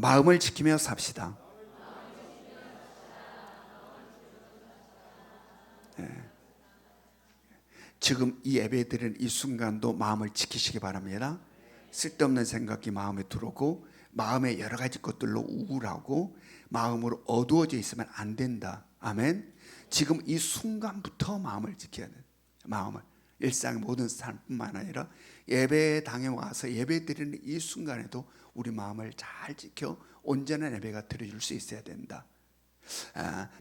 마음을 지키며 삽시다. 지금 이 예배 드리는 이 순간도 마음을 지키시기 바랍니다. 쓸데없는 생각이 마음에 들어오고 마음에 여러 가지 것들로 우울하고 마음으로 어두워져 있으면 안 된다. 아멘. 지금 이 순간부터 마음을 지켜야 돼. 마음을. 일상 모든 삶뿐만 아니라 예배당에 와서 예배 드리는 이 순간에도 우리 마음을 잘 지켜 온전한 예배가 드려질 수 있어야 된다.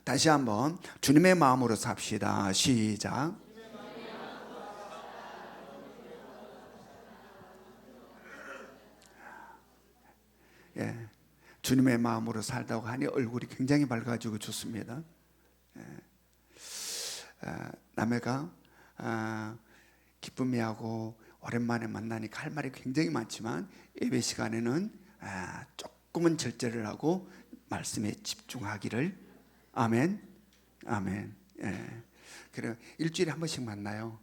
다시 한번 주님의 마음으로 삽시다. 시작. 예, 주님의 마음으로 살다고 하니 얼굴이 굉장히 밝아지고 좋습니다. 남해가 기쁨이하고 오랜만에 만나니까 할 말이 굉장히 많지만 예배 시간에는 조금은 절제를 하고 말씀에 집중하기를. 아멘. 아멘. 예. 그래 일주일에 한 번씩 만나요.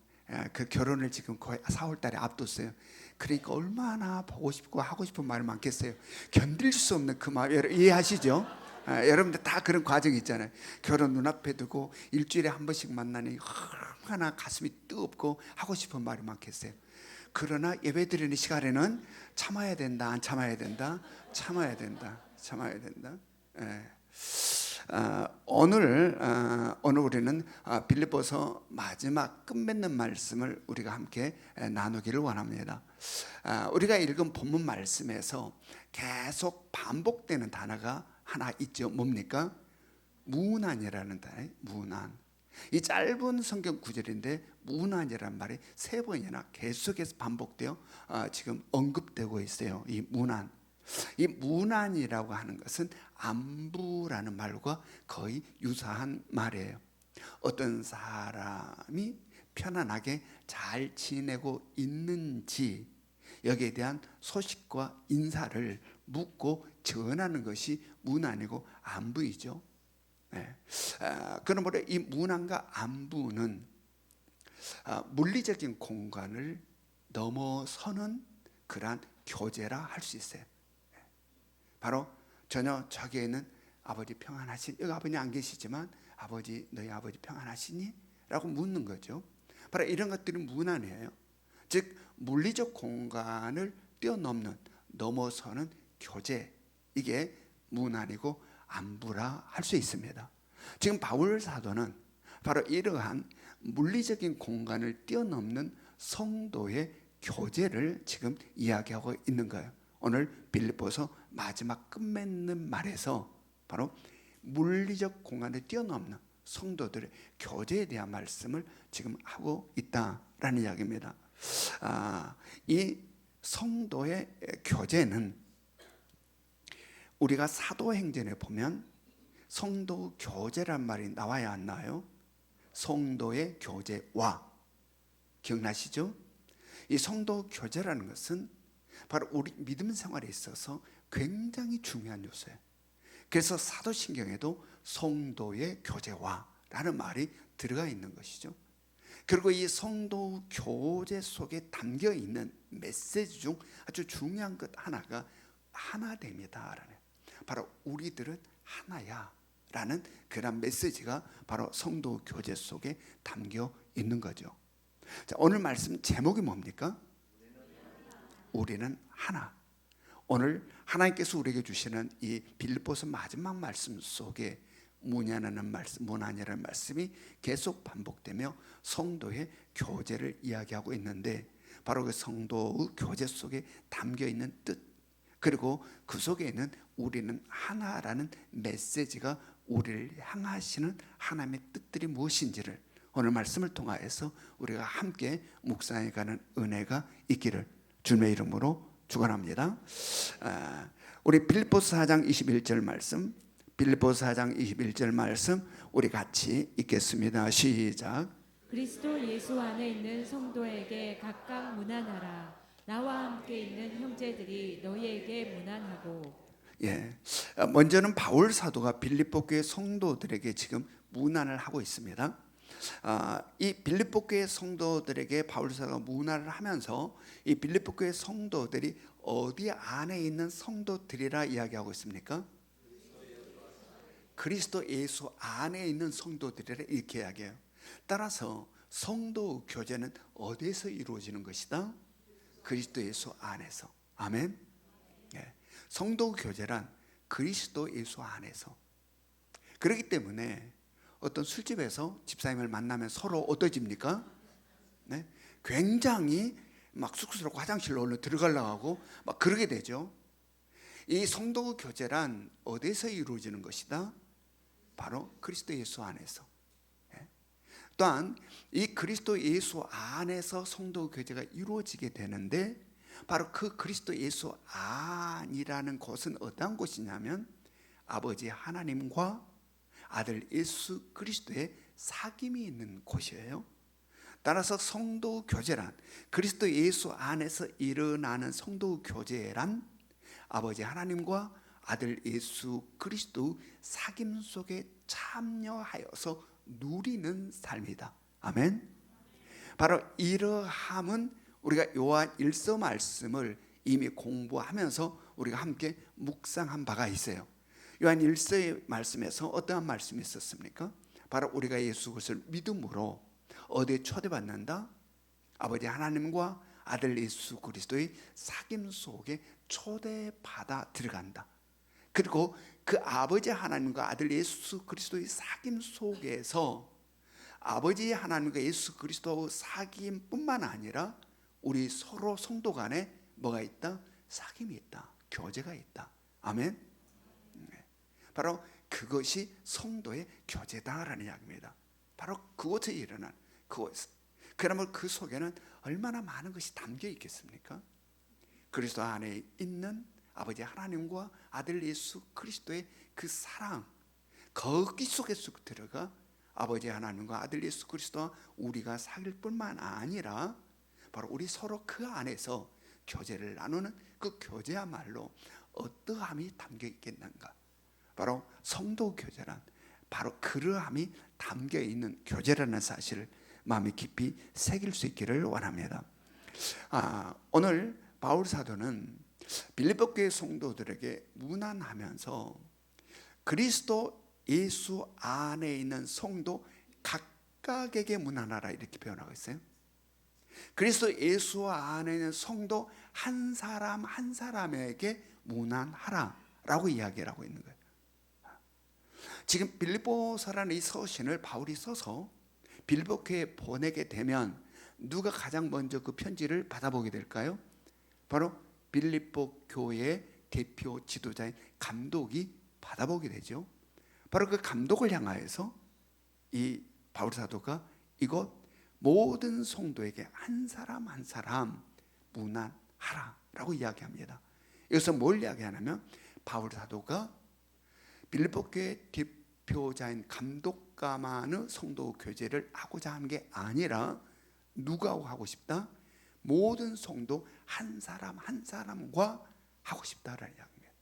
그 결혼을 지금 거의 4월 달에 앞뒀어요. 그러니까 얼마나 보고 싶고 하고 싶은 말이 많겠어요. 견딜 수 없는 그 마음 이해하시죠? 여러분들 다 그런 과정이 있잖아요. 결혼 눈앞에 두고 일주일에 한 번씩 만나니 얼마나 가슴이 뜨겁고 하고 싶은 말이 많겠어요. 그러나 예배 드리는 시간에는 참아야 된다. 안 참아야 된다. 참아야 된다. 참아야 된다. 오늘 우리는 빌립보서 마지막 끝맺는 말씀을 우리가 함께 나누기를 원합니다. 우리가 읽은 본문 말씀에서 계속 반복되는 단어가 하나 있죠. 뭡니까? 무난이라는 단어예요. 무난. 이 짧은 성경 구절인데 무난이라는 말이 3번이나 계속해서 반복되어 지금 언급되고 있어요. 이 무난. 이 무난이라고 하는 것은 안부라는 말과 거의 유사한 말이에요. 어떤 사람이 편안하게 잘 지내고 있는지 여기에 대한 소식과 인사를 묻고 전하는 것이 문안이고 안부이죠. 그러므로 이 문안과 안부는 물리적인 공간을 넘어서는 그러한 교제라 할 수 있어요. 바로 전혀 저기에 있는 아버지 평안하시니, 여기 아버님 안 계시지만 아버지 너희 아버지 평안하시니? 라고 묻는 거죠. 바로 이런 것들이 문안이에요. 즉 물리적 공간을 뛰어넘는 넘어서는 교제, 이게 문안이고 안부라 할 수 있습니다. 지금 바울 사도는 바로 이러한 물리적인 공간을 뛰어넘는 성도의 교제를 지금 이야기하고 있는 거예요. 오늘 빌립보서 마지막 끝맺는 말에서 바로 물리적 공간을 뛰어넘는 성도들의 교제에 대한 말씀을 지금 하고 있다라는 이야기입니다. 이 성도의 교제는 우리가 사도행전에 보면 성도 교제란 말이 나와야 안 나와요? 성도의 교제와, 기억나시죠? 이 성도 교제라는 것은 바로 우리 믿음 생활에 있어서 굉장히 중요한 요소예요. 그래서 사도신경에도 성도의 교제와라는 말이 들어가 있는 것이죠. 그리고 이 성도 교제 속에 담겨 있는 메시지 중 아주 중요한 것 하나가 하나됨이다. 바로 우리들은 하나야 라는 그런 메시지가 바로 성도 교제 속에 담겨 있는 거죠. 자, 오늘 말씀 제목이 뭡니까? 우리는 하나. 오늘 하나님께서 우리에게 주시는 이 빌립보서 마지막 말씀 속에 문안이라는 말씀이 계속 반복되며 성도의 교제를 이야기하고 있는데, 바로 그 성도의 교제 속에 담겨 있는 뜻, 그리고 그 속에 있는 우리는 하나라는 메시지가 우리를 향하시는 하나님의 뜻들이 무엇인지를 오늘 말씀을 통하여서 우리가 함께 묵상해가는 은혜가 있기를 주님의 이름으로 축원합니다. 우리 빌립보서 4장 21절 말씀, 빌립보서 4장 21절 말씀 우리 같이 읽겠습니다. 시작. 그리스도 예수 안에 있는 성도에게 각각 문안하라. 나와 함께 있는 형제들이 너희에게 문안하고. 먼저는 바울 사도가 빌립보 교회 성도들에게 지금 문안을 하고 있습니다. 이 빌립보 교회 성도들에게 바울 사도가 문안을 하면서 이 빌립보 교회 성도들이 어디 안에 있는 성도들이라 이야기하고 있습니까? 그리스도 예수 안에 있는 성도들이라 이렇게 이야기해요. 따라서 성도 교제는 어디에서 이루어지는 것이다? 그리스도 예수 안에서. 아멘. 예. 성도 교제란 그리스도 예수 안에서. 그렇기 때문에 어떤 술집에서 집사님을 만나면 서로 어떠집니까? 네? 굉장히 막 쑥스럽고 화장실로 얼른 들어가려고 하고 막 그러게 되죠. 이 성도 교제란 어디서 이루어지는 것이다? 바로 그리스도 예수 안에서. 예? 또한 이 그리스도 예수 안에서 성도 교제가 이루어지게 되는데 바로 그 그리스도 예수 안이라는 곳은 어떠한 곳이냐면 아버지 하나님과 아들 예수 그리스도의 사귐이 있는 곳이에요. 따라서 성도 교제란 그리스도 예수 안에서 일어나는 성도 교제란 아버지 하나님과 아들 예수 그리스도 사귐 속에 참여하여서 누리는 삶이다. 아멘. 바로 이러함은 우리가 요한 1서 말씀을 이미 공부하면서 우리가 함께 묵상한 바가 있어요. 요한 1서의 말씀에서 어떠한 말씀이 있었습니까? 바로 우리가 예수 그리스도를 믿음으로 어디에 초대받는다? 아버지 하나님과 아들 예수 그리스도의 사귐 속에 초대받아 들어간다. 그리고 그 아버지 하나님과 아들 예수 그리스도의 사귐 속에서 아버지 하나님과 예수 그리스도하고 사귐뿐만 아니라 우리 서로 성도 간에 뭐가 있다? 사귐이 있다. 교제가 있다. 아멘. 바로 그것이 성도의 교제다라는 이야기입니다. 바로 그곳에 일어난 그곳. 그러면 그 속에는 얼마나 많은 것이 담겨 있겠습니까? 그리스도 안에 있는 아버지 하나님과 아들 예수 그리스도의 그 사랑, 거기 속에서 들어가 아버지 하나님과 아들 예수 그리스도와 우리가 사귈 뿐만 아니라 바로 우리 서로 그 안에서 교제를 나누는 그 교제야말로 어떠함이 담겨 있겠는가? 바로 성도 교제란 바로 그러함이 담겨 있는 교제라는 사실을 마음에 깊이 새길 수 있기를 원합니다. 오늘 바울 사도는 빌립보 교회 성도들에게 문안하면서 그리스도 예수 안에 있는 성도 각각에게 문안하라 이렇게 표현하고 있어요. 그리스도 예수 안에 있는 성도 한 사람 한 사람에게 문안하라라고 이야기를 하고 있는 거예요. 지금 빌립보서라는 이 서신을 바울이 써서 빌립보 교회에 보내게 되면 누가 가장 먼저 그 편지를 받아보게 될까요? 바로 빌립보 교회의 대표 지도자인 감독이 받아보게 되죠. 바로 그 감독을 향하여서 이 바울 사도가 이곳 모든 성도에게 한 사람 한 사람 문안하라라고 이야기합니다. 여기서 뭘 이야기하냐면 바울 사도가 빌립보 교회 대표자인 감독과만의 성도 교제를 하고자 하는 게 아니라 누가 하고 싶다? 모든 성도 한 사람 한 사람과 하고 싶다라는 이야기입니다.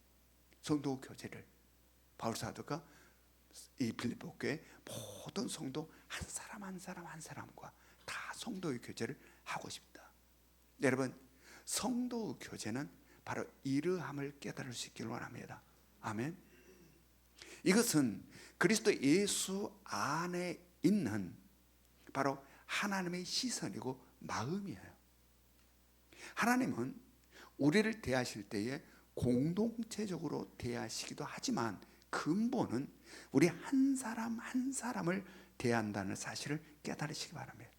성도 교제를 바울 사도가 이 빌립보 교회 모든 성도 한 사람 한 사람 한 사람과 다 성도의 교제를 하고 싶다. 여러분, 성도 교제는 바로 이러함을 깨달을 수 있기를 원합니다. 아멘. 이것은 그리스도 예수 안에 있는 바로 하나님의 시선이고 마음이에요. 하나님은 우리를 대하실 때에 공동체적으로 대하시기도 하지만 근본은 우리 한 사람 한 사람을 대한다는 사실을 깨달으시기 바랍니다.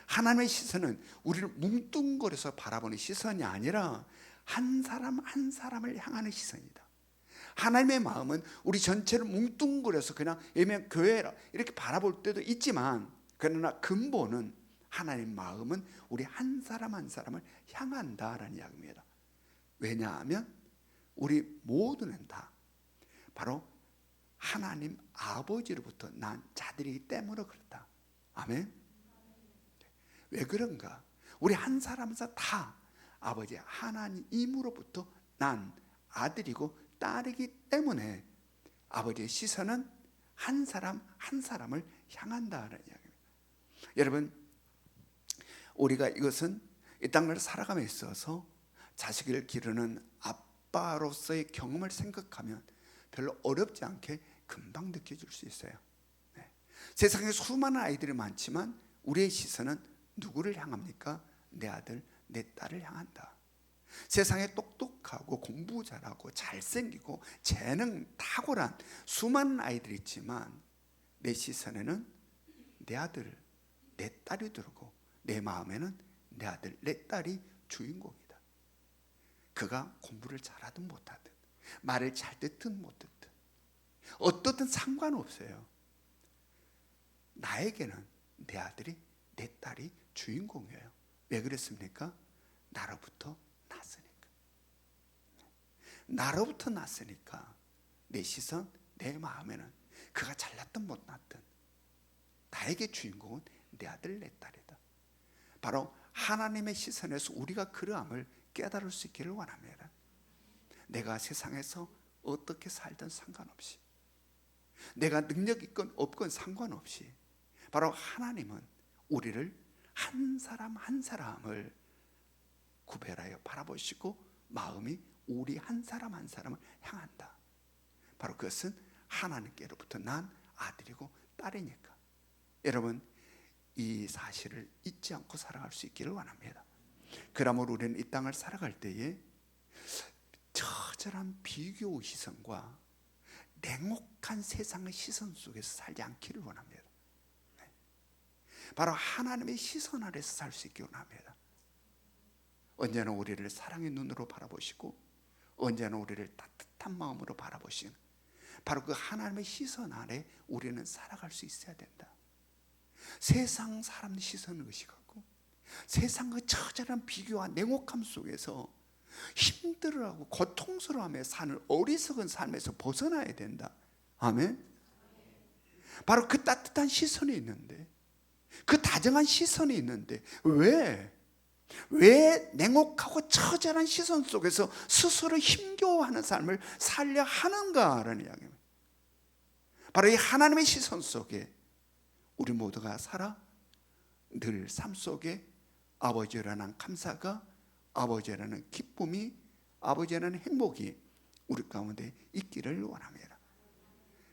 하나님의 시선은 우리를 뭉뚱그려서 바라보는 시선이 아니라 한 사람 한 사람을 향하는 시선이다. 하나님의 마음은 우리 전체를 뭉뚱그려서 그냥 예면 교회라 이렇게 바라볼 때도 있지만 그러나 근본은 하나님의 마음은 우리 한 사람 한 사람을 향한다라는 이야기입니다. 왜냐하면 우리 모두는 다 바로 하나님 아버지로부터 난 자들이기 때문에 그렇다. 아멘. 왜 그런가? 우리 한 사람 한 사람 다 아버지 하나님으로부터 난 아들이고 딸이기 때문에 아버지의 시선은 한 사람 한 사람을 향한다는 이야기입니다. 여러분, 우리가 이것은 이 땅을 살아감에 있어서 자식을 기르는 아빠로서의 경험을 생각하면 별로 어렵지 않게 금방 느껴질 수 있어요. 네. 세상에 수많은 아이들이 많지만 우리의 시선은 누구를 향합니까? 내 아들, 내 딸을 향한다. 세상에 똑똑하고 공부 잘하고 잘생기고 재능 탁월한 수많은 아이들이 있지만 내 시선에는 내 아들, 내 딸이 들고 내 마음에는 내 아들, 내 딸이 주인공이다. 그가 공부를 잘하든 못하든 말을 잘 듣든 못 듣든 어떻든 상관없어요. 나에게는 내 아들이, 내 딸이 주인공이에요. 왜 그랬습니까? 나로부터 났으니까. 나로부터 났으니까 내 시선, 내 마음에는 그가 잘났든 못났든 나에게 주인공은 내 아들, 내 딸이다. 바로 하나님의 시선에서 우리가 그러함을 깨달을 수 있기를 원합니다. 내가 세상에서 어떻게 살든 상관없이, 내가 능력 있건 없건 상관없이, 바로 하나님은 우리를 한 사람 한 사람을 구별하여 바라보시고 마음이 우리 한 사람 한 사람을 향한다. 바로 그것은 하나님께로부터 난 아들이고 딸이니까. 여러분, 이 사실을 잊지 않고 살아갈 수 있기를 원합니다. 그러므로 우리는 이 땅을 살아갈 때에 처절한 비교 시선과 냉혹한 세상의 시선 속에서 살지 않기를 원합니다. 바로 하나님의 시선 아래서 살 수 있기를 원합니다. 언제나 우리를 사랑의 눈으로 바라보시고 언제나 우리를 따뜻한 마음으로 바라보시는 바로 그 하나님의 시선 아래 우리는 살아갈 수 있어야 된다. 세상 사람 시선을 의식하고 세상 그 처절한 비교와 냉혹함 속에서 힘들어하고 고통스러워하며 사는 어리석은 삶에서 벗어나야 된다. 아멘. 바로 그 따뜻한 시선이 있는데, 그 다정한 시선이 있는데 왜 냉혹하고 처절한 시선 속에서 스스로 힘겨워하는 삶을 살려 하는가라는 이야기입니다. 바로 이 하나님의 시선 속에 우리 모두가 살아 늘 삶 속에 아버지라는 감사가, 아버지라는 기쁨이, 아버지라는 행복이 우리 가운데 있기를 원합니다.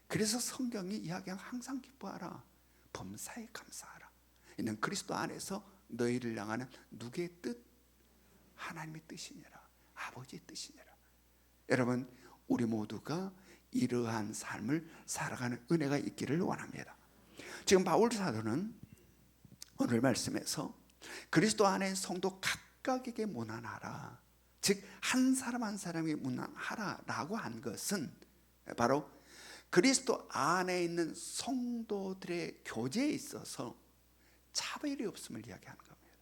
그래서 성경이 이야기하는 항상 기뻐하라, 범사에 감사하라. 이는 그리스도 안에서 너희를 향하는 누구의 뜻? 하나님의 뜻이니라, 아버지의 뜻이니라. 여러분, 우리 모두가 이러한 삶을 살아가는 은혜가 있기를 원합니다. 지금 바울 사도는 오늘 말씀에서 그리스도 안에 성도 각각에게 문안하라, 즉 한 사람 한 사람에게 문안하라라고 한 것은 바로 그리스도 안에 있는 성도들의 교제에 있어서 차별이 없음을 이야기하는 겁니다.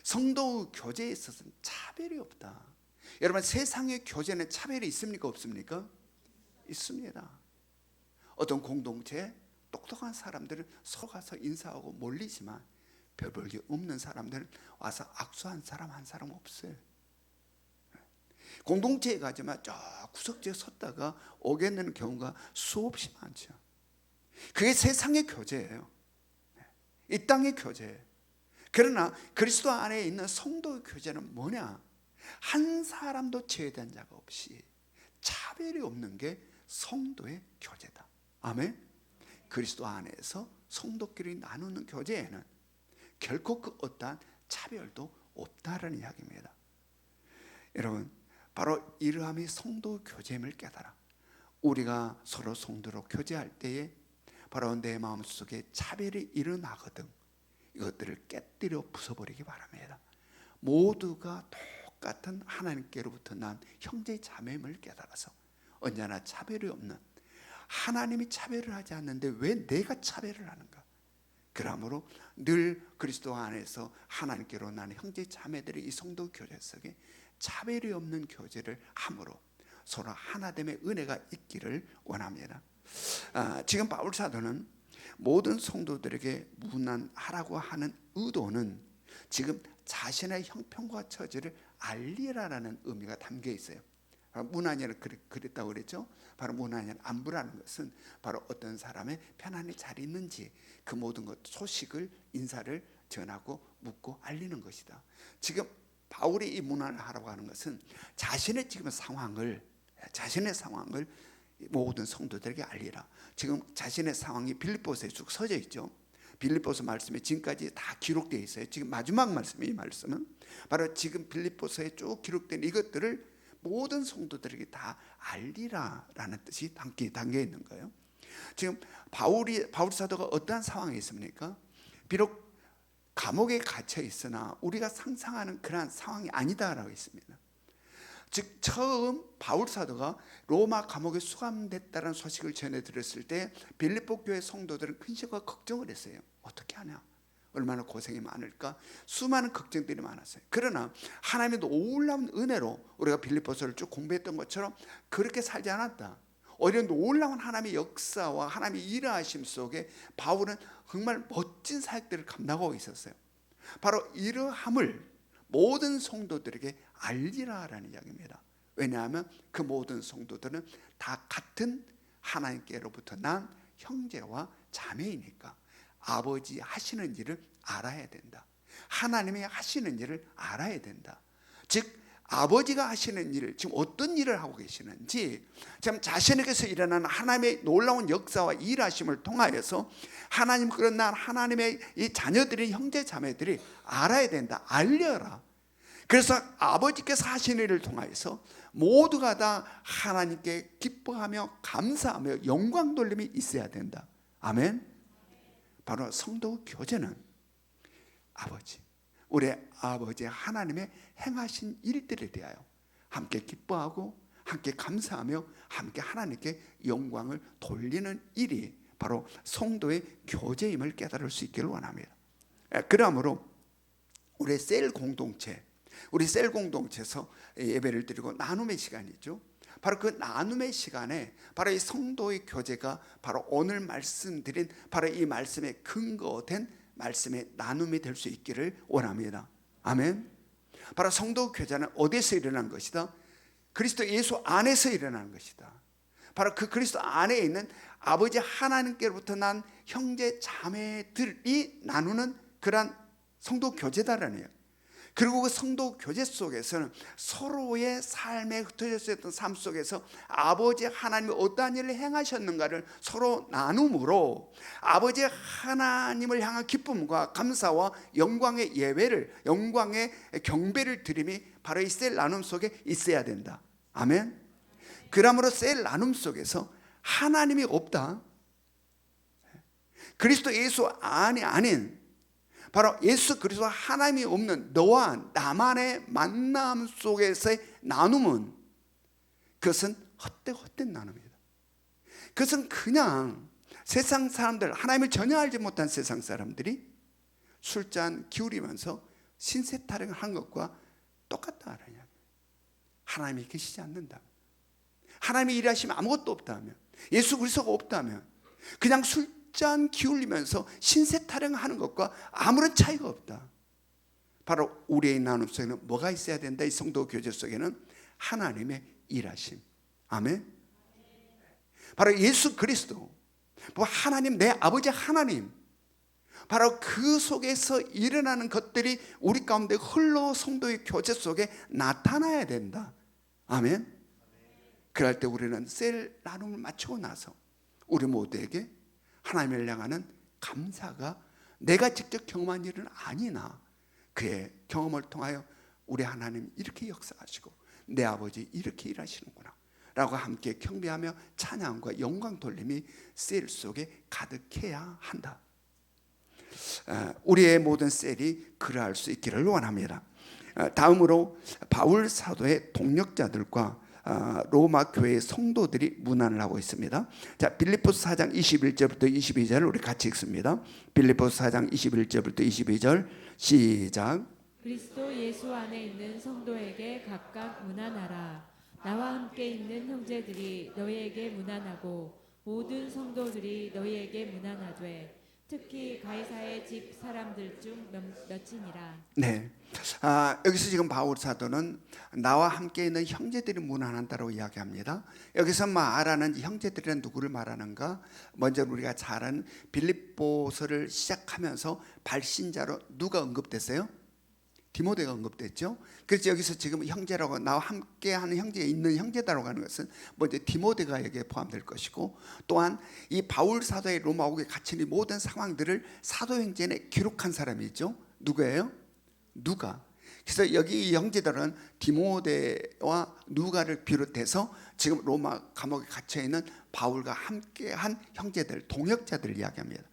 성도 교제에 있어서는 차별이 없다. 여러분, 세상의 교제는 차별이 있습니까? 없습니까? 있습니다. 어떤 공동체에 똑똑한 사람들은 서로 가서 인사하고 몰리지만 별 볼 게 없는 사람들은 와서 악수한 사람 한 사람 없어요. 공동체에 가지만 저 구석지에 섰다가 오겠는 경우가 수없이 많죠. 그게 세상의 교제예요. 이 땅의 교제예요. 그러나 그리스도 안에 있는 성도의 교제는 뭐냐? 한 사람도 제외된 자가 없이 차별이 없는 게 성도의 교제다. 아멘. 그리스도 안에서 성도끼리 나누는 교제에는 결코 그 어떠한 차별도 없다라는 이야기입니다. 여러분, 바로 이러함이 성도 교제임을 깨달아 우리가 서로 성도로 교제할 때에 바로 내 마음속에 차별이 일어나거든 이것들을 깨뜨려 부숴버리기 바랍니다. 모두가 똑같은 하나님께로부터 난 형제 자매임을 깨달아서 언제나 차별이 없는, 하나님이 차별을 하지 않는데 왜 내가 차별을 하는가? 그러므로 늘 그리스도 안에서 하나님께로 나는 형제 자매들의 이 성도 교제 속에 차별이 없는 교제를 함으로 서로 하나됨의 은혜가 있기를 원합니다. 지금 바울 사도는 모든 성도들에게 문안하라고 하는 의도는 지금 자신의 형편과 처지를 알리라라는 의미가 담겨 있어요. 바로 문안이는 그랬다고 그랬죠. 바로 문안이는 안부라는 것은 바로 어떤 사람의 편안히 잘 있는지 그 모든 것 소식을 인사를 전하고 묻고 알리는 것이다. 지금 바울이 이 문안을 하라고 하는 것은 자신의 지금 자신의 상황을 모든 성도들에게 알리라. 지금 자신의 상황이 빌립보서에 쭉 서져 있죠. 빌립보서 말씀에 지금까지 다 기록되어 있어요. 지금 마지막 말씀이 이 말씀은 바로 지금 빌립보서에 쭉 기록된 이것들을 모든 성도들에게 다 알리라라는 뜻이 담겨 있는 거예요. 지금 바울 사도가 어떠한 상황에 있습니까? 비록 감옥에 갇혀 있으나 우리가 상상하는 그러한 상황이 아니다라고 했습니다. 즉 처음 바울 사도가 로마 감옥에 수감됐다는 소식을 전해 들었을 때 빌립보 교회 성도들은 큰 시각과 걱정을 했어요. 어떻게 하냐? 얼마나 고생이 많을까? 수많은 걱정들이 많았어요. 그러나 하나님의 놀라운 은혜로 우리가 빌립보서를 쭉 공부했던 것처럼 그렇게 살지 않았다. 오히려 놀라운 하나님의 역사와 하나님의 일하심 속에 바울은 정말 멋진 사역들을 감당하고 있었어요. 바로 이러함을 모든 성도들에게 알리라라는 이야기입니다. 왜냐하면 그 모든 성도들은 다 같은 하나님께로부터 난 형제와 자매이니까 아버지 하시는 일을 알아야 된다. 하나님이 하시는 일을 알아야 된다. 즉 아버지가 하시는 일, 지금 어떤 일을 하고 계시는지 참 자신에게서 일어나는 하나님의 놀라운 역사와 일하심을 통하여서 하나님 그런 날 하나님의 이 자녀들이 형제 자매들이 알아야 된다. 알려라. 그래서 아버지께서 하시는 일을 통하여서 모두가 다 하나님께 기뻐하며 감사하며 영광 돌림이 있어야 된다. 아멘. 바로 성도 교제는 아버지, 우리 아버지 하나님의 행하신 일들에 대하여 함께 기뻐하고 함께 감사하며 함께 하나님께 영광을 돌리는 일이 바로 성도의 교제임을 깨달을 수 있기를 원합니다. 그러므로 우리 셀 공동체에서 예배를 드리고 나눔의 시간이죠. 바로 그 나눔의 시간에 바로 이 성도의 교제가 바로 오늘 말씀드린 바로 이 말씀에 근거된 말씀의 나눔이 될 수 있기를 원합니다. 아멘. 바로 성도 교제는 어디서 일어난 것이다? 그리스도 예수 안에서 일어나는 것이다. 바로 그 그리스도 안에 있는 아버지 하나님께로부터 난 형제 자매들이 나누는 그러한 성도 교제다라는 이야기. 그리고 그 성도 교제 속에서는 서로의 삶에 흩어져 있던 삶 속에서 아버지 하나님이 어떠한 일을 행하셨는가를 서로 나눔으로 아버지 하나님을 향한 기쁨과 감사와 영광의 영광의 경배를 드림이 바로 이 셀 나눔 속에 있어야 된다. 아멘. 그러므로 셀 나눔 속에서 하나님이 없다. 그리스도 예수 안이 아닌 바로 예수 그리스도 하나님이 없는 너와 나만의 만남 속에서의 나눔은 그것은 헛된 나눔이다. 그것은 그냥 세상 사람들, 하나님을 전혀 알지 못한 세상 사람들이 술잔 기울이면서 신세 타령을 한 것과 똑같다는 이야기. 하나님이 계시지 않는다. 하나님이 일하시면 아무것도 없다면, 예수 그리스도가 없다면 그냥 술잔 기울이면서 신세 타령하는 것과 아무런 차이가 없다. 바로 우리의 나눔 속에는 뭐가 있어야 된다? 이 성도 교제 속에는 하나님의 일하심. 아멘. 바로 예수 그리스도, 하나님, 내 아버지 하나님, 바로 그 속에서 일어나는 것들이 우리 가운데 흘러 성도의 교제 속에 나타나야 된다. 아멘. 그럴 때 우리는 셀 나눔을 마치고 나서 우리 모두에게 하나님을 향하는 감사가 내가 직접 경험한 일은 아니나 그의 경험을 통하여 우리 하나님 이렇게 역사하시고 내 아버지 이렇게 일하시는구나 라고 함께 경배하며 찬양과 영광 돌림이 셀 속에 가득해야 한다. 우리의 모든 셀이 그러할 수 있기를 원합니다. 다음으로 바울 사도의 동역자들과 로마 교회의 성도들이 문안을 하고 있습니다. 자, 빌립보서 4장 21절부터 22절 우리 같이 읽습니다. 빌립보서 4장 21절부터 22절 시작. 그리스도 예수 안에 있는 성도에게 각각 문안하라. 나와 함께 있는 형제들이 너희에게 문안하고 모든 성도들이 너희에게 문안하되 특히 가이사의 집 사람들 중 몇이니라. 네, 여기서 지금 바울 사도는 나와 함께 있는 형제들이 무난한다고 이야기합니다. 여기서 말하는 형제들이란 누구를 말하는가? 먼저 우리가 잘 아는 빌립보서를 시작하면서 발신자로 누가 언급됐어요? 디모데가 언급됐죠. 그래서 여기서 지금 형제라고, 나와 함께하는 형제에 있는 형제다라고 하는 것은 먼저 디모데가 여기에 포함될 것이고, 또한 이 바울 사도의 로마옥에 갇힌 이 모든 상황들을 사도행전에 기록한 사람이 있죠. 누구예요? 누가. 그래서 여기 이 형제들은 디모데와 누가를 비롯해서 지금 로마 감옥에 갇혀 있는 바울과 함께한 형제들, 동역자들을 이야기합니다.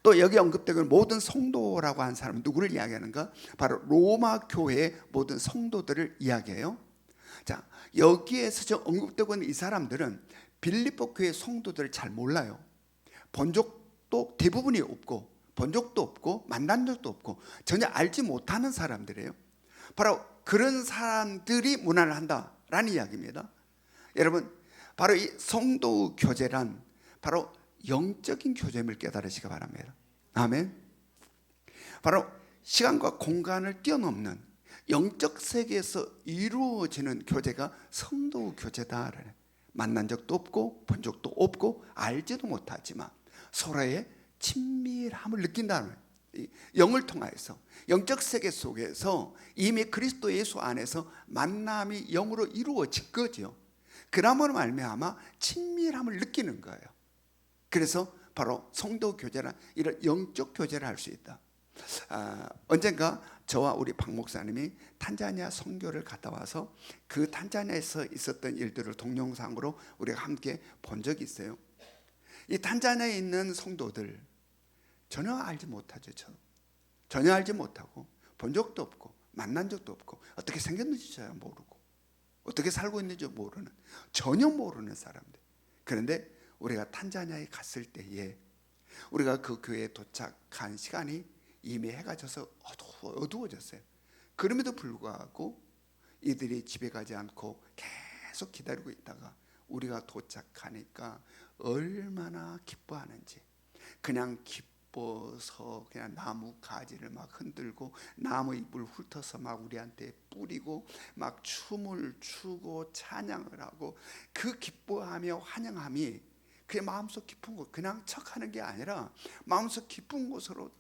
또 여기 언급되고 있는 모든 성도라고 한 사람은 누구를 이야기하는가? 바로 로마 교회의 모든 성도들을 이야기해요. 자, 여기에서 지금 언급되고 있는 이 사람들은 빌립보 교회 성도들을 잘 몰라요. 본 적도 대부분이 없고, 본 적도 없고, 만난 적도 없고, 전혀 알지 못하는 사람들이에요. 바로 그런 사람들이 문안을 한다라는 이야기입니다. 여러분, 바로 이 성도 교제란 바로 영적인 교제임을 깨달으시기 바랍니다. 아멘. 바로 시간과 공간을 뛰어넘는 영적 세계에서 이루어지는 교제가 성도 교제다. 만난 적도 없고 본 적도 없고 알지도 못하지만 서로의 친밀함을 느낀다는, 영을 통하여서 영적 세계 속에서 이미 그리스도 예수 안에서 만남이 영으로 이루어진 거죠. 그러므로 말미암아 친밀함을 느끼는 거예요. 그래서 바로 성도 교제란 이런 영적 교제를 할 수 있다. 언젠가 저와 우리 박 목사님이 탄자니아 선교를 갔다 와서 그 탄자니아에서 있었던 일들을 동영상으로 우리가 함께 본 적이 있어요. 이 탄자니아에 있는 성도들 전혀 알지 못하죠. 전혀 알지 못하고 본 적도 없고 만난 적도 없고 어떻게 생겼는지 잘 모르고 어떻게 살고 있는지 모르는, 전혀 모르는 사람들. 그런데 우리가 탄자니아에 갔을 때에 우리가 그 교회에 도착한 시간이 이미 해가 져서 어두워졌어요. 그럼에도 불구하고 이들이 집에 가지 않고 계속 기다리고 있다가 우리가 도착하니까 얼마나 기뻐하는지, 그냥 기뻐서 그냥 나무 가지를 막 흔들고 나무 잎을 훑어서 막 우리한테 뿌리고 막 춤을 추고 찬양을 하고, 그 기뻐하며 환영함이 그냥 마음속 깊은 곳, 그냥 척하는 게 아니라 마음속 깊은 곳으로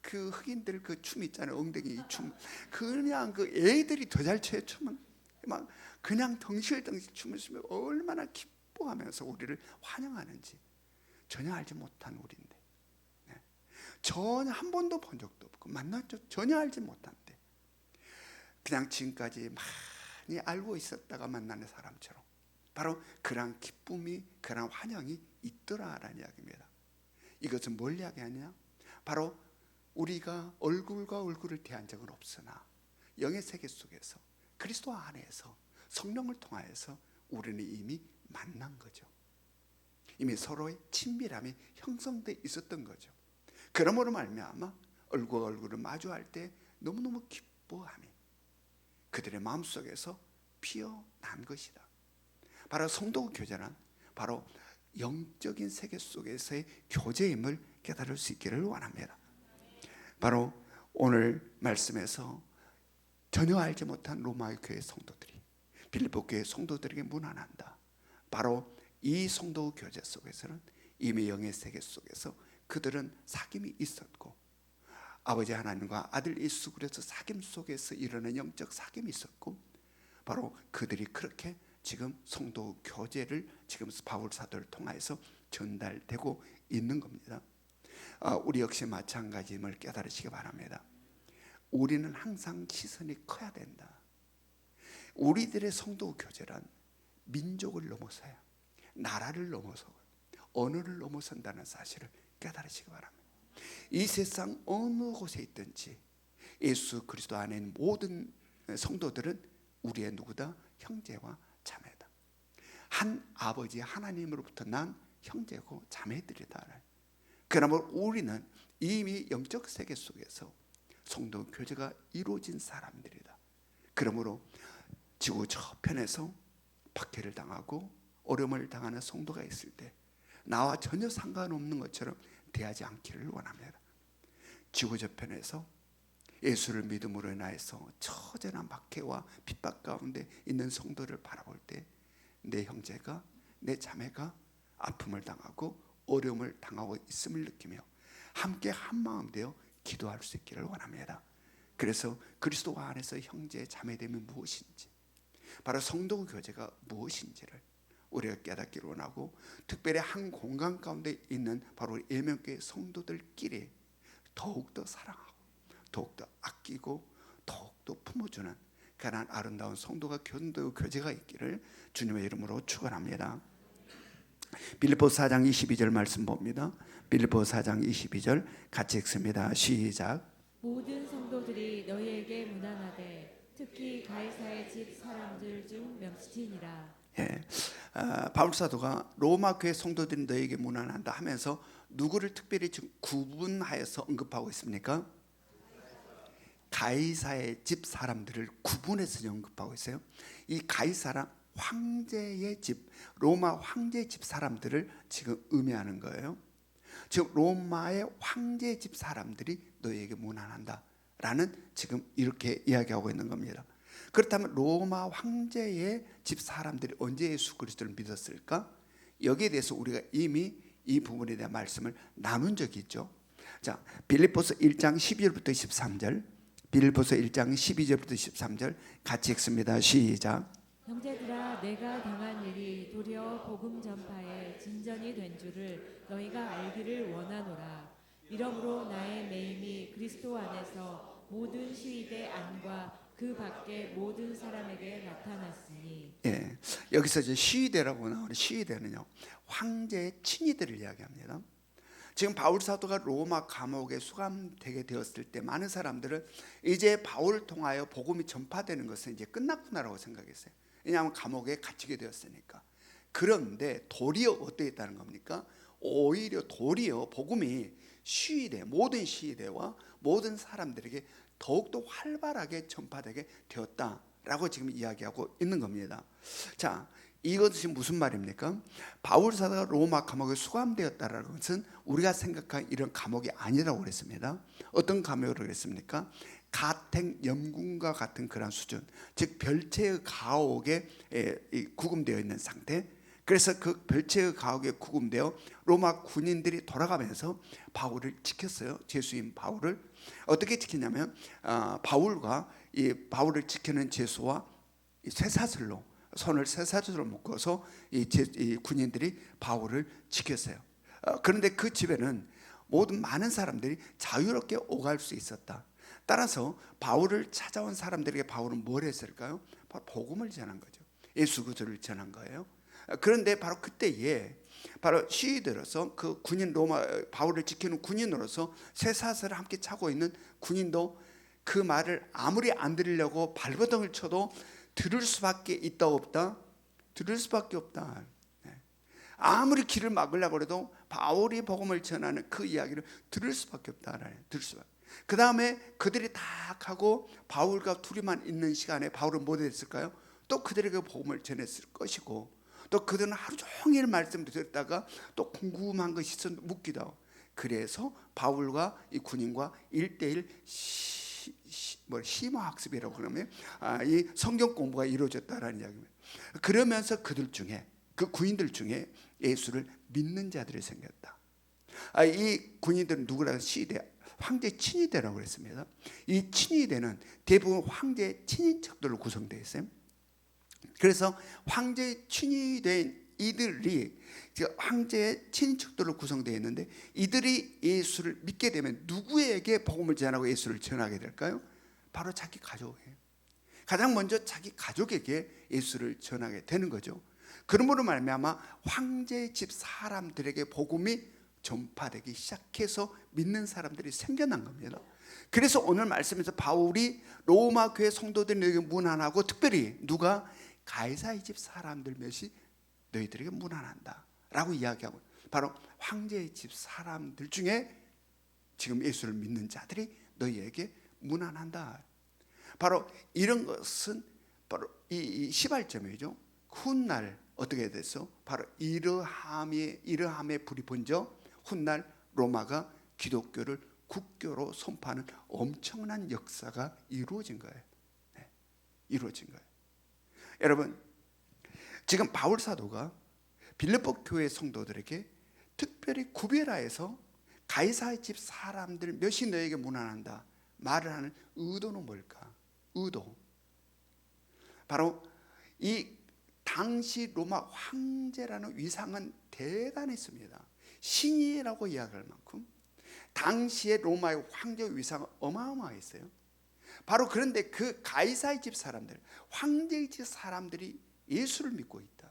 그 흑인들 그 춤 있잖아요. 엉덩이 춤. 그냥 그 애들이 더 잘 춰요. 춤은 막 그냥 덩실덩실 춤을 추면 얼마나 기뻐하면서 우리를 환영하는지 전혀 알지 못한 우리인데, 전혀 한 번도 본 적도 없고 만났죠. 전혀 알지 못한데 그냥 지금까지 많이 알고 있었다가 만나는 사람처럼 바로 그런 기쁨이, 그런 환영이 있더라라는 이야기입니다. 이것은 뭘 이야기하냐? 바로 우리가 얼굴과 얼굴을 대한 적은 없으나 영의 세계 속에서 그리스도 안에서 성령을 통하여서 우리는 이미 만난 거죠. 이미 서로의 친밀함이 형성돼 있었던 거죠. 그러므로 말미암아 얼굴과 얼굴을 마주할 때 너무너무 기뻐함이 그들의 마음속에서 피어난 것이다. 바로 성도 교제란 바로 영적인 세계 속에서의 교제임을 깨달을 수 있기를 원합니다. 바로 오늘 말씀에서 전혀 알지 못한 로마의 교회 성도들이 빌립보 교회 성도들에게 문안한다. 바로 이 성도 교제 속에서는 이미 영의 세계 속에서 그들은 사귐이 있었고, 아버지 하나님과 아들 예수 그리스도 사귐 속에서 일어나는 영적 사귐이 있었고, 바로 그들이 그렇게 지금 성도 교제를 지금 바울 사도를 통해서 전달되고 있는 겁니다. 우리 역시 마찬가지임을 깨달으시기 바랍니다. 우리는 항상 시선이 커야 된다. 우리들의 성도 교제란 민족을 넘어서야, 나라를 넘어서 언어를 넘어선다는 사실을 깨달으시기 바랍니다. 이 세상 어느 곳에 있든지 예수 그리스도 안에 있는 모든 성도들은 우리의 누구다? 형제와 자매다. 한 아버지 하나님으로부터 난 형제고 자매들이다. 그러므로 우리는 이미 영적 세계 속에서 성도 교제가 이루어진 사람들이다. 그러므로 지구 저편에서 박해를 당하고 어려움을 당하는 성도가 있을 때 나와 전혀 상관없는 것처럼 대하지 않기를 원합니다. 지구 저편에서 예수를 믿음으로 인하여서 처절한 박해와 핍박 가운데 있는 성도를 바라볼 때 내 형제가, 내 자매가 아픔을 당하고 어려움을 당하고 있음을 느끼며 함께 한마음 되어 기도할 수 있기를 원합니다. 그래서 그리스도 안에서 형제 자매됨이 무엇인지, 바로 성도 교제가 무엇인지를 우리가 깨닫기를 원하고, 특별히 한 공간 가운데 있는 바로 일명교회 성도들끼리 더욱더 사랑하고 더욱더 아끼고 더욱더 품어주는 그런 아름다운 성도가 교제가 있기를 주님의 이름으로 축원합니다. 빌립보서 4장 22절 말씀 봅니다. 빌립보서 4장 22절 같이 읽습니다. 시작. 모든 성도들이 너희에게 문안하되 특히 가이사의 집 사람들 중 명치니라. 바울 사도가 로마 교회 성도들이 너에게 문안한다 하면서 누구를 특별히 구분하여서 언급하고 있습니까? 가이사의 집 사람들을 구분해서 언급하고 있어요. 이 가이사란 황제의 집, 로마 황제의 집 사람들을 지금 의미하는 거예요. 즉 로마의 황제의 집 사람들이 너희에게 문안한다 라는 지금 이렇게 이야기하고 있는 겁니다. 그렇다면 로마 황제의 집 사람들이 언제 예수 그리스도를 믿었을까? 여기에 대해서 우리가 이미 이 부분에 대한 말씀을 나눈 적이 있죠. 자, 빌립보서 1장 12절부터 13절, 빌립보서 1장 12절부터 13절 같이 읽습니다. 시작. 형제들아, 내가 당한 일이 도리어 복음 전파에 진전이 된 줄을 너희가 알기를 원하노라. 이러므로 나의 매임이 그리스도 안에서 모든 시위대 안과 그 밖의 모든 사람에게 나타났으니. 여기서 이제 시위대라고 나오는 시위대는요, 황제의 친위대를 이야기합니다. 지금 바울 사도가 로마 감옥에 수감되게 되었을 때 많은 사람들은 이제 바울을 통하여 복음이 전파되는 것은 이제 끝났구나라고 생각했어요. 왜냐하면 감옥에 갇히게 되었으니까. 그런데 도리어 어떠했다는 겁니까? 오히려 도리어 복음이 시위대, 모든 시위대와 모든 사람들에게 더욱더 활발하게 전파되게 되었다라고 지금 이야기하고 있는 겁니다. 자, 이것이 무슨 말입니까? 바울 사도가 로마 감옥에 수감되었다는 것은 우리가 생각한 이런 감옥이 아니라고 그랬습니다. 어떤 감옥으로 그랬습니까? 가택 연궁과 같은 그런 수준, 즉 별채의 가옥에 구금되어 있는 상태. 그래서 그 별채의 가옥에 구금되어 로마 군인들이 돌아가면서 바울을 지켰어요. 제수인 바울을 어떻게 지키냐면 바울과 이 바울을 지키는 제수와 쇠사슬로 손을 쇠사슬로 묶어서 이 군인들이 바울을 지켰어요. 그런데 그 집에는 모든 많은 사람들이 자유롭게 오갈 수 있었다. 따라서 바울을 찾아온 사람들에게 바울은 뭘 했을까요? 바로 복음을 전한 거죠. 예수 그리스도를 전한 거예요. 그런데 바로 그때에 바로 시위대로서 그 군인 로마 바울을 지키는 군인으로서 쇠사슬을 함께 차고 있는 군인도 그 말을 아무리 안 들으려고 발버둥을 쳐도 들을 수밖에 있다 없다? 들을 수밖에 없다. 아무리 길을 막으려고 해도 바울이 복음을 전하는 그 이야기를 들을 수밖에 없다라는, 들을 수밖에. 그 다음에 그들이 다 하고 바울과 둘이만 있는 시간에 바울은 뭐 했을까요? 또 그들에게 복음을 전했을 것이고, 또 그들은 하루 종일 말씀을 듣다가 또 궁금한 것이 있어 묻기도 하고. 그래서 바울과 이 군인과 1:1 심화학습이라고 그러면 이 성경 공부가 이루어졌다라는 이야기입니다. 그러면서 그들 중에, 그 군인들 중에 예수를 믿는 자들이 생겼다. 이 군인들은 누구라는 시대 황제 친위대라고 그랬습니다. 이 친위대는 대부분 황제 친인척들로 구성되어 있어요. 그래서 황제 친위대인 이들이 황제의 친인척들로 구성되어 있는데, 이들이 예수를 믿게 되면 누구에게 복음을 전하고 예수를 전하게 될까요? 바로 자기 가족이에요. 가장 먼저 자기 가족에게 예수를 전하게 되는 거죠. 그러므로 말미암아 황제의 집 사람들에게 복음이 전파되기 시작해서 믿는 사람들이 생겨난 겁니다. 그래서 오늘 말씀에서 바울이 로마 교회 성도들에게 문안하고, 특별히 누가 가이사의 집 사람들 몇이 너희들에게 문안한다 라고 이야기하고, 바로 황제의 집 사람들 중에 지금 예수를 믿는 자들이 너희에게 문안한다. 바로 이런 것은 바로 이 시발점이죠. 훗날 어떻게 됐어? 바로 이러함의 불이 번져 훗날 로마가 기독교를 국교로 선포하는 엄청난 역사가 이루어진 거예요. 네, 이루어진 거예요. 여러분, 지금 바울 사도가 빌립보 교회 성도들에게 특별히 구별하여서 가이사의 집 사람들 몇이 너에게 문안한다 말을 하는 의도는 뭘까? 의도, 바로 이 당시 로마 황제라는 위상은 대단했습니다. 신이라고 이야기할 만큼 당시의 로마의 황제 위상은 어마어마했어요. 바로 그런데 그 가이사의 집 사람들, 황제의 집 사람들이 예수를 믿고 있다.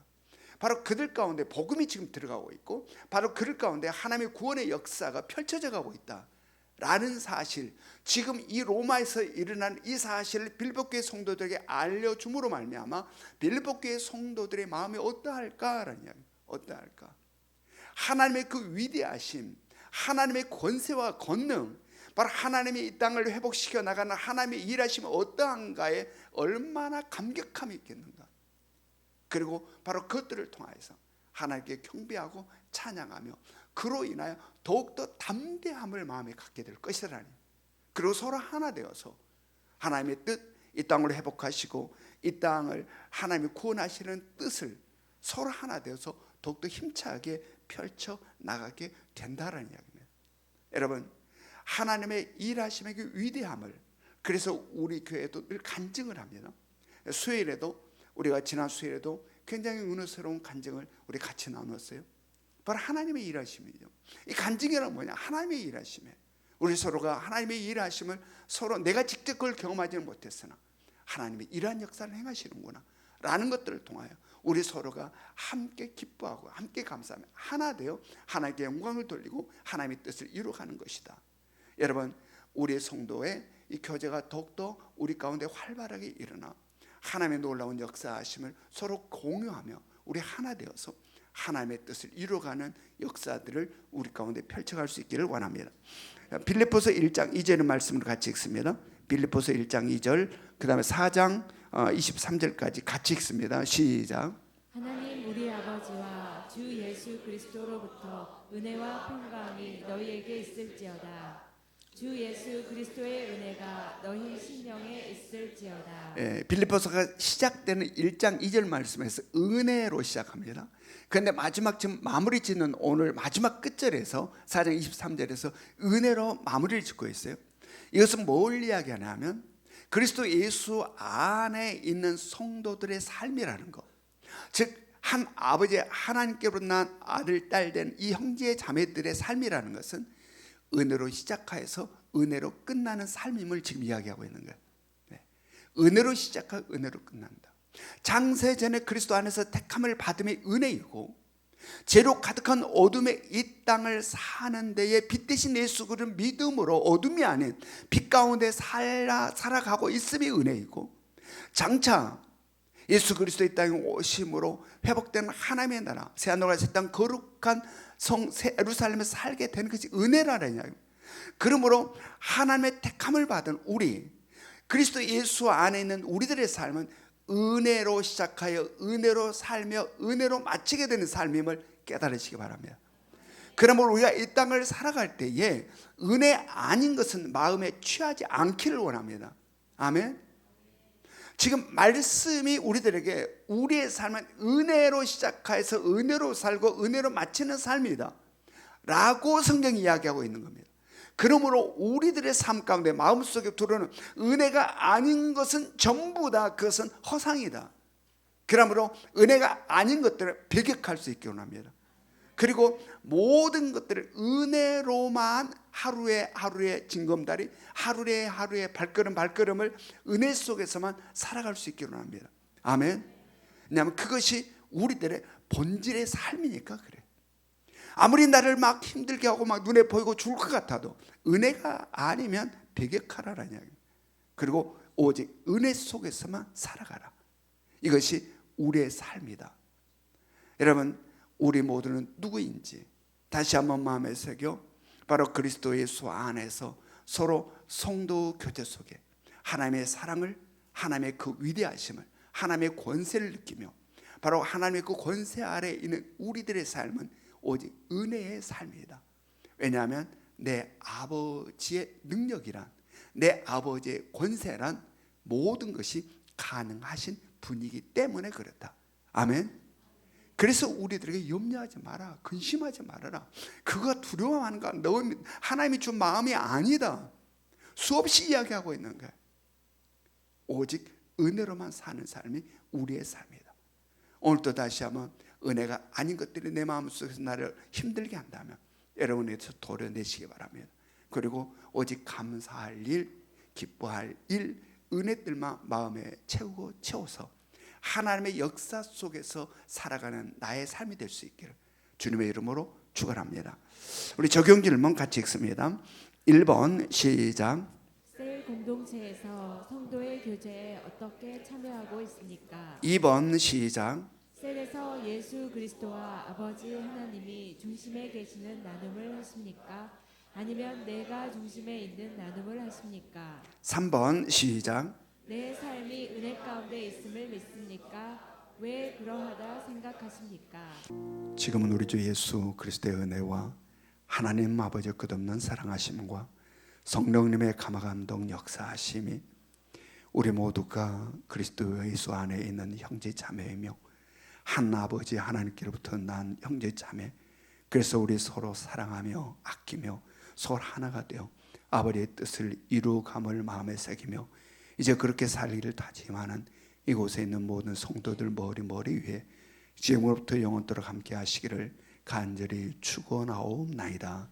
바로 그들 가운데 복음이 지금 들어가고 있고, 바로 그들 가운데 하나님의 구원의 역사가 펼쳐져 가고 있다 라는 사실, 지금 이 로마에서 일어난 이 사실을 빌립보 교회 성도들에게 알려줌으로 말미암아 빌립보 교회 성도들의 마음이 어떠할까라는 이야기. 어떠할까? 하나님의 그 위대하심, 하나님의 권세와 권능, 바로 하나님이 이 땅을 회복시켜 나가는 하나님의 일하심이 어떠한가에 얼마나 감격함이 있겠는가. 그리고 바로 그것들을 통하여서 하나님께 경배하고 찬양하며 그로 인하여 더욱더 담대함을 마음에 갖게 될 것이라니. 그리고 서로 하나 되어서 하나님의 뜻, 이 땅을 회복하시고 이 땅을 하나님이 구원하시는 뜻을 서로 하나 되어서 더욱더 힘차게 펼쳐 나가게 된다라는 이야기입니다. 여러분, 하나님의 일하심의 그 위대함을, 그래서 우리 교회도 늘 간증을 합니다. 수요일에도, 우리가 지난 수요일에도 굉장히 은혜스러운 간증을 우리 같이 나눴어요. 바로 하나님의 일하심이죠. 이 간증이란 뭐냐? 하나님의 일하심에 우리 서로가 하나님의 일하심을 서로 내가 직접 그걸 경험하지는 못했으나 하나님의 일한 역사를 행하시는구나 라는 것들을 통하여 우리 서로가 함께 기뻐하고 함께 감사하며 하나 되어 하나님께 영광을 돌리고 하나님의 뜻을 이루어가는 것이다. 여러분, 우리의 성도의 이 교제가 더욱더 우리 가운데 활발하게 일어나 하나님의 놀라운 역사하심을 서로 공유하며 우리 하나 되어서 하나님의 뜻을 이루어가는 역사들을 우리 가운데 펼쳐갈 수 있기를 원합니다. 빌립보서 1장 2절의 말씀을 같이 읽습니다. 빌립보서 1장 2절, 그 다음에 4장 23절까지 같이 읽습니다. 시작. 하나님 우리 아버지와 주 예수 그리스도로부터 은혜와 평강이 너희에게 있을지어다. 주 예수 그리스도의 은혜가 너희 심령에 있을지어다. 빌립보서가 시작되는 1장 2절 말씀에서 은혜로 시작합니다. 그런데 마지막 지금 마무리 짓는 오늘 마지막 끝절에서 4장 23절에서 은혜로 마무리를 짓고 있어요. 이것은 뭘 이야기하냐면 그리스도 예수 안에 있는 성도들의 삶이라는 것. 즉 한 아버지 하나님께로 난 아들 딸 된 이 형제 자매들의 삶이라는 것은 은혜로 시작하여서 은혜로 끝나는 삶임을 지금 이야기하고 있는 거예요. 은혜로 시작하고 은혜로 끝난다. 장세전에 그리스도 안에서 택함을 받음의 은혜이고 죄로 가득한 어둠의 이 땅을 사는 데에 빛 대신 예수 그리스도를 믿음으로 어둠이 아닌 빛 가운데 살아가고 있음이 은혜이고, 장차 예수 그리스도 이 땅에 오심으로 회복된 하나님의 나라 새하늘과 새 땅 거룩한 성 예루살렘에 살게 되는 것이 은혜라는 이야기입니다. 그러므로 하나님의 택함을 받은 우리 그리스도 예수 안에 있는 우리들의 삶은 은혜로 시작하여 은혜로 살며 은혜로 마치게 되는 삶임을 깨달으시기 바랍니다. 그러므로 우리가 이 땅을 살아갈 때에 은혜 아닌 것은 마음에 취하지 않기를 원합니다. 아멘. 지금 말씀이 우리들에게 우리의 삶은 은혜로 시작해서 은혜로 살고 은혜로 마치는 삶이다 라고 성경이 이야기하고 있는 겁니다. 그러므로 우리들의 삶 가운데 마음속에 들어오는 은혜가 아닌 것은 전부 다 그것은 허상이다. 그러므로 은혜가 아닌 것들을 배격할 수 있기 원합니다. 그리고 모든 것들을 은혜로만 하루에 징검다리, 하루에 발걸음을 은혜 속에서만 살아갈 수 있기로 합니다. 아멘. 왜냐하면 그것이 우리들의 본질의 삶이니까 그래. 아무리 나를 막 힘들게 하고 막 눈에 보이고 죽을 것 같아도 은혜가 아니면 배격하라는 이야기입니다. 그리고 오직 은혜 속에서만 살아가라. 이것이 우리의 삶이다. 여러분, 우리 모두는 누구인지 다시 한번 마음에 새겨 바로 그리스도 예수 안에서 서로 성도 교제 속에 하나님의 사랑을, 하나님의 그 위대하심을, 하나님의 권세를 느끼며 바로 하나님의 그 권세 아래에 있는 우리들의 삶은 오직 은혜의 삶이다. 왜냐하면 내 아버지의 능력이란, 내 아버지의 권세란 모든 것이 가능하신 분이기 때문에 그렇다. 아멘. 그래서 우리들에게 염려하지 마라, 근심하지 말아라. 그가 두려워하는 거 하나님이 준 마음이 아니다. 수없이 이야기하고 있는 거예요. 오직 은혜로만 사는 삶이 우리의 삶이다. 오늘도 다시 한번 은혜가 아닌 것들이 내 마음속에서 나를 힘들게 한다면 여러분에서 도려내시기 바랍니다. 그리고 오직 감사할 일, 기뻐할 일, 은혜들만 마음에 채워서 하나님의 역사 속에서 살아가는 나의 삶이 될 수 있기를 주님의 이름으로 축원합니다. 우리 적용 질문 같이 읽습니다. 1번 시작. 셀 공동체에서 성도의 교제에 어떻게 참여하고 있습니까? 2번 시작. 셀에서 예수 그리스도와 아버지 하나님이 중심에 계시는 나눔을 하십니까? 아니면 내가 중심에 있는 나눔을 하십니까? 3번 시작. 내 삶이 은혜 가운데 있음을 믿습니까? 왜 그러하다 생각하십니까? 지금은 우리 주 예수 그리스도의 은혜와 하나님 아버지의 끝없는 사랑하심과 성령님의 감화감동 역사하심이 우리 모두가 그리스도 예수 안에 있는 형제 자매이며 한 아버지 하나님께로부터 난 형제 자매, 그래서 우리 서로 사랑하며 아끼며 서로 하나가 되어 아버지의 뜻을 이루감을 마음에 새기며 이제 그렇게 살기를 다짐하는 이곳에 있는 모든 성도들 머리 위에 지금으로부터 영원토록 함께 하시기를 간절히 축원하옵나이다.